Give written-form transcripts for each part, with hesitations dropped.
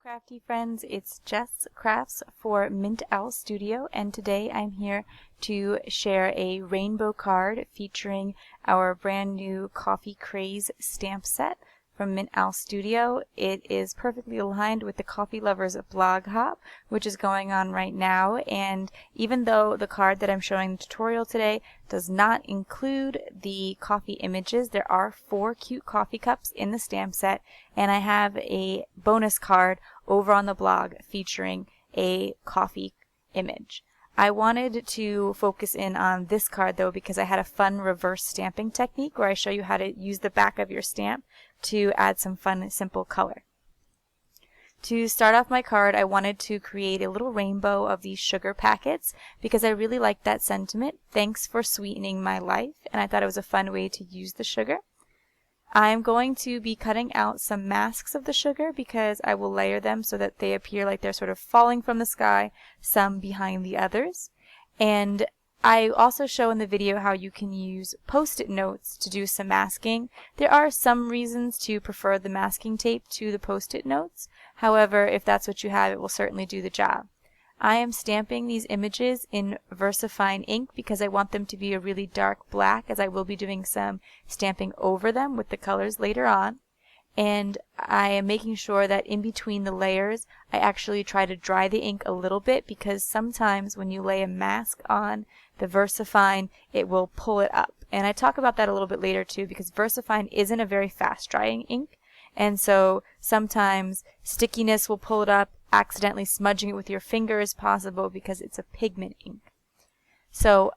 crafty friends, it's Jess Crafts for Mint Owl Studio, and today I'm here to share a rainbow card featuring our brand new Coffee Craze stamp set from Mint Owl Studio. It is perfectly aligned with the Coffee Lovers Blog Hop, which is going on right now, and even though the card that I'm showing in the tutorial today does not include the coffee images, there are 4 cute coffee cups in the stamp set, and I have a bonus card over on the blog featuring a coffee image. I wanted to focus in on this card though because I had a fun reverse stamping technique where I show you how to use the back of your stamp to add some fun simple color. To start off my card, I wanted to create a little rainbow of these sugar packets because I really liked that sentiment. Thanks for sweetening my life, and I thought it was a fun way to use the sugar. I'm going to be cutting out some masks of the sugar because I will layer them so that they appear like they're sort of falling from the sky, some behind the others. And I also show in the video how you can use post-it notes to do some masking. There are some reasons to prefer the masking tape to the post-it notes. However, if that's what you have, it will certainly do the job. I am stamping these images in VersaFine ink because I want them to be a really dark black, as I will be doing some stamping over them with the colors later on. And I am making sure that in between the layers I actually try to dry the ink a little bit because sometimes when you lay a mask on the VersaFine it will pull it up. And I talk about that a little bit later too because VersaFine isn't a very fast drying ink, and so sometimes stickiness will pull it up. Accidentally smudging it with your finger is possible because it's a pigment ink. So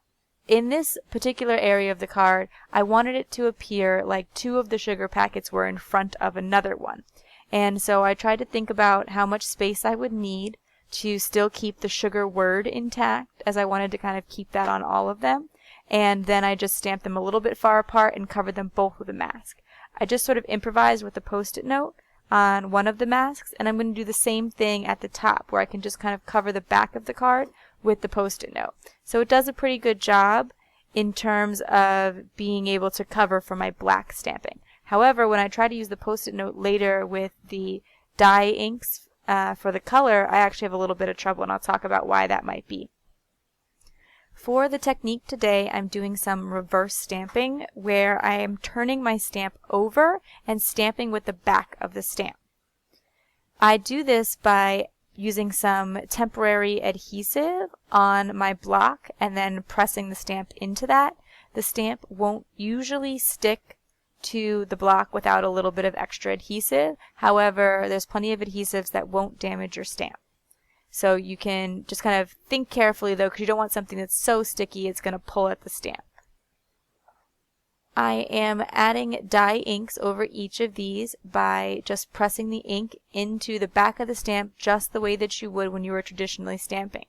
in this particular area of the card, I wanted it to appear like 2 of the sugar packets were in front of another one. And so I tried to think about how much space I would need to still keep the sugar word intact, as I wanted to kind of keep that on all of them. And then I just stamped them a little bit far apart and covered them both with a mask. I just sort of improvised with a post-it note on one of the masks, and I'm going to do the same thing at the top where I can just kind of cover the back of the card with the post-it note. So it does a pretty good job in terms of being able to cover for my black stamping. However, when I try to use the post-it note later with the dye inks for the color, I actually have a little bit of trouble, and I'll talk about why that might be. For the technique today, I'm doing some reverse stamping where I am turning my stamp over and stamping with the back of the stamp. I do this by using some temporary adhesive on my block and then pressing the stamp into that. The stamp won't usually stick to the block without a little bit of extra adhesive. However, there's plenty of adhesives that won't damage your stamp. So you can just kind of think carefully though, because you don't want something that's so sticky it's going to pull at the stamp. I am adding dye inks over each of these by just pressing the ink into the back of the stamp just the way that you would when you were traditionally stamping.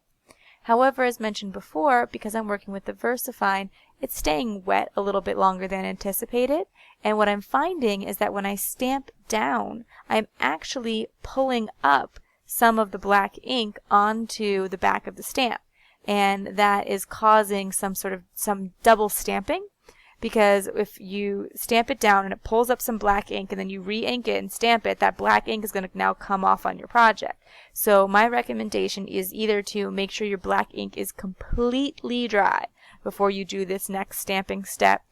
However, as mentioned before, because I'm working with the VersaFine, it's staying wet a little bit longer than anticipated, and what I'm finding is that when I stamp down, I'm actually pulling up some of the black ink onto the back of the stamp, and that is causing some double stamping, because if you stamp it down and it pulls up some black ink and then you re-ink it and stamp it, that black ink is going to now come off on your project. So my recommendation is either to make sure your black ink is completely dry before you do this next stamping step,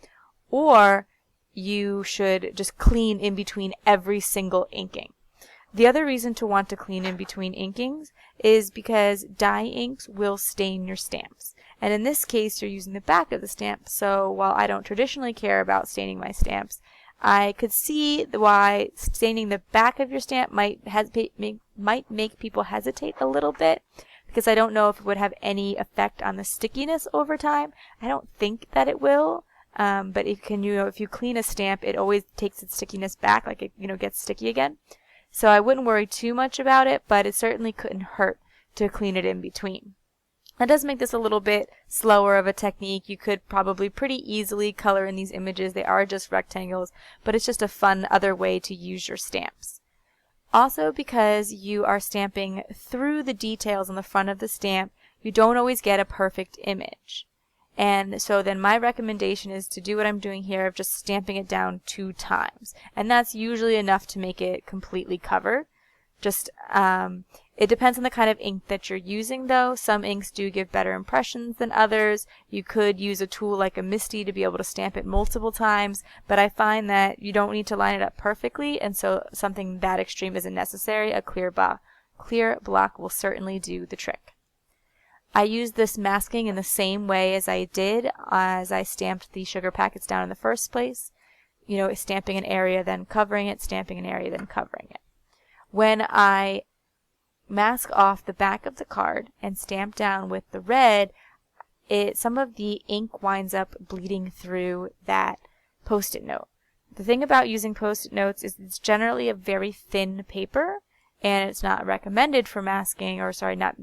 or you should just clean in between every single inking. The other reason to want to clean in between inkings is because dye inks will stain your stamps. And in this case, you're using the back of the stamp, so while I don't traditionally care about staining my stamps, I could see why staining the back of your stamp might make people hesitate a little bit, because I don't know if it would have any effect on the stickiness over time. I don't think that it will, but if you clean a stamp, it always takes its stickiness back, like it gets sticky again. So I wouldn't worry too much about it, but it certainly couldn't hurt to clean it in between. That does make this a little bit slower of a technique. You could probably pretty easily color in these images. They are just rectangles, but it's just a fun other way to use your stamps. Also, because you are stamping through the details on the front of the stamp, you don't always get a perfect image. And so then my recommendation is to do what I'm doing here of just stamping it down 2 times. And that's usually enough to make it completely covered. Just it depends on the kind of ink that you're using though. Some inks do give better impressions than others. You could use a tool like a MISTI to be able to stamp it multiple times, but I find that you don't need to line it up perfectly, and so something that extreme isn't necessary. A clear block will certainly do the trick. I use this masking in the same way as I did as I stamped the sugar packets down in the first place. You know, stamping an area, then covering it, stamping an area, then covering it. When I mask off the back of the card and stamp down with the red, some of the ink winds up bleeding through that Post-it note. The thing about using Post-it notes is it's generally a very thin paper, and it's not recommended for masking, or sorry, not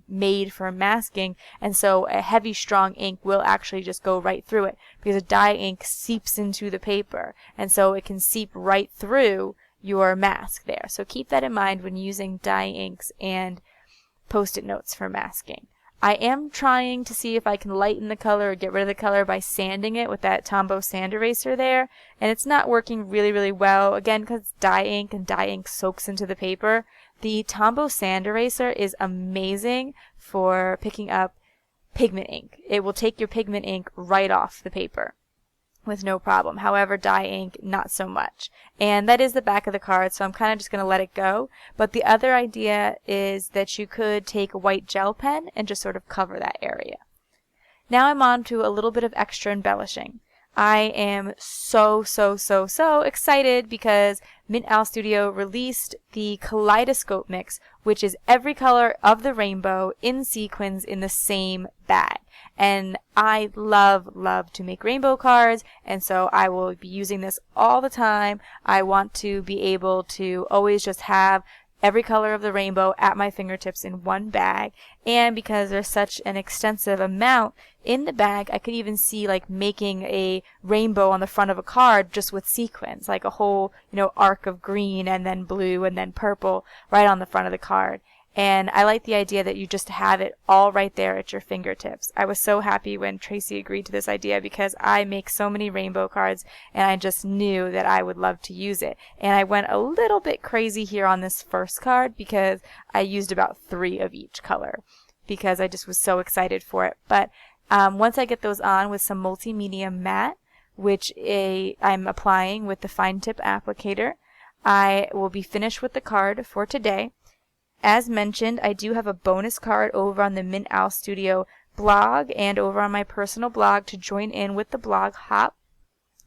made for masking, and so a heavy strong ink will actually just go right through it, because a dye ink seeps into the paper, and so it can seep right through your mask there. So keep that in mind when using dye inks and Post-it notes for masking. I am trying to see if I can lighten the color or get rid of the color by sanding it with that Tombow sand eraser there, and it's not working really well, again because it's dye ink and dye ink soaks into the paper. The Tombow sand eraser is amazing for picking up pigment ink. It will take your pigment ink right off the paper with no problem. However, dye ink, not so much. And that is the back of the card, so I'm kind of just going to let it go. But the other idea is that you could take a white gel pen and just sort of cover that area. Now I'm on to a little bit of extra embellishing. I am so excited because Mint Owl Studio released the Kaleidoscope Mix, which is every color of the rainbow in sequins in the same bag. And I love to make rainbow cards, and so I will be using this all the time. I want to be able to always just have every color of the rainbow at my fingertips in one bag, and because there's such an extensive amount in the bag, I could even see like making a rainbow on the front of a card just with sequins, like a whole arc of green and then blue and then purple right on the front of the card. And I like the idea that you just have it all right there at your fingertips. I was so happy when Tracy agreed to this idea because I make so many rainbow cards and I just knew that I would love to use it. And I went a little bit crazy here on this first card because I used about 3 of each color because I just was so excited for it. But once I get those on with some multimedia matte, which I'm applying with the fine tip applicator, I will be finished with the card for today. As mentioned, I do have a bonus card over on the Mint Owl Studio blog and over on my personal blog to join in with the blog hop.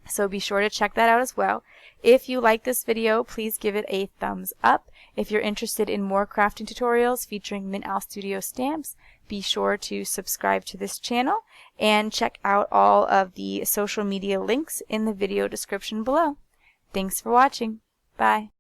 So be sure to check that out as well. If you like this video, please give it a thumbs up. If you're interested in more crafting tutorials featuring Mint Owl Studio stamps, be sure to subscribe to this channel and check out all of the social media links in the video description below. Thanks for watching. Bye.